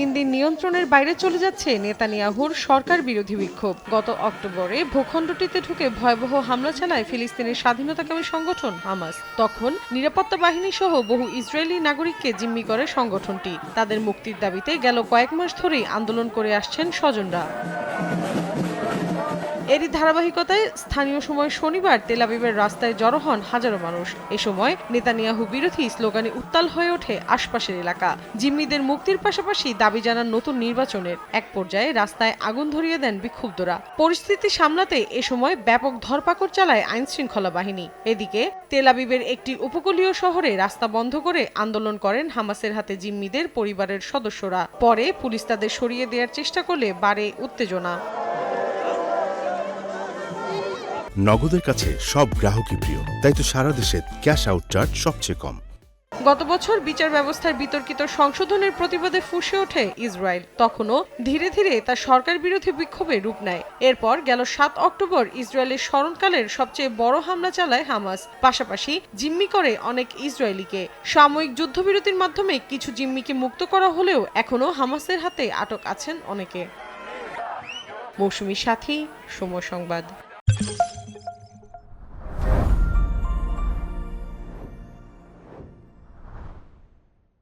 দিন দিন নিয়ন্ত্রণের বাইরে চলে যাচ্ছে নেতানিয়াহুর সরকার বিরোধী বিক্ষোভ। গত অক্টোবরে ভূখণ্ডটিতে ঢুকে ভয়াবহ হামলা চালায় ফিলিস্তিনের স্বাধীনতাকামী সংগঠন হামাস। তখন নিরাপত্তা বাহিনী সহ বহু ইসরায়েলি নাগরিককে জিম্মি করে সংগঠনটি। তাদের মুক্তির দাবিতে গেল কয়েক মাস ধরেই আন্দোলন করে আসছেন স্বজনরা। এরই ধারাবাহিকতায় স্থানীয় সময় শনিবার তেল আবিবের রাস্তায় জড়ো হন হাজারো মানুষ। এ সময় নেতানিয়াহু বিরোধী স্লোগানে উত্তাল হয়ে ওঠে আশপাশের এলাকা। জিম্মিদের মুক্তির পাশাপাশি দাবি জানান নতুন নির্বাচনের। এক পর্যায়ে রাস্তায় আগুন ধরিয়ে দেন বিক্ষুব্ধরা। পরিস্থিতি সামলাতে এ সময় ব্যাপক ধরপাকড় চালায় আইনশৃঙ্খলা বাহিনী। এদিকে তেল আবিবের একটি উপকূলীয় শহরে রাস্তা বন্ধ করে আন্দোলন করেন হামাসের হাতে জিম্মিদের পরিবারের সদস্যরা। পরে পুলিশ তাদের সরিয়ে দেওয়ার চেষ্টা করলে বাড়ে উত্তেজনা। নগদের কাছে সব গ্রাহকই প্রিয়, তাই তো সারা দেশে ক্যাশ আউট চার্জ সবচেয়ে কম। গত বছর বিচার ব্যবস্থার বিতর্কিত সংশোধনের প্রতিবাদে ফুঁসে ওঠে ইসরায়েল। তখনও ধীরে ধীরে তা সরকার বিরোধী বিক্ষোভে রূপ নেয়। এরপর গেল ৭ অক্টোবর ইসরায়েলের স্মরণকালের সবচেয়ে বড় হামলা চালায় হামাস। পাশাপাশি জিম্মি করে অনেক ইসরায়েলিকে। সাময়িক যুদ্ধবিরতির মাধ্যমে কিছু জিম্মিকে মুক্ত করা হলেও এখনও হামাসের হাতে আটক আছেন অনেকে। মৌসুমী সাথী, সময় সংবাদ।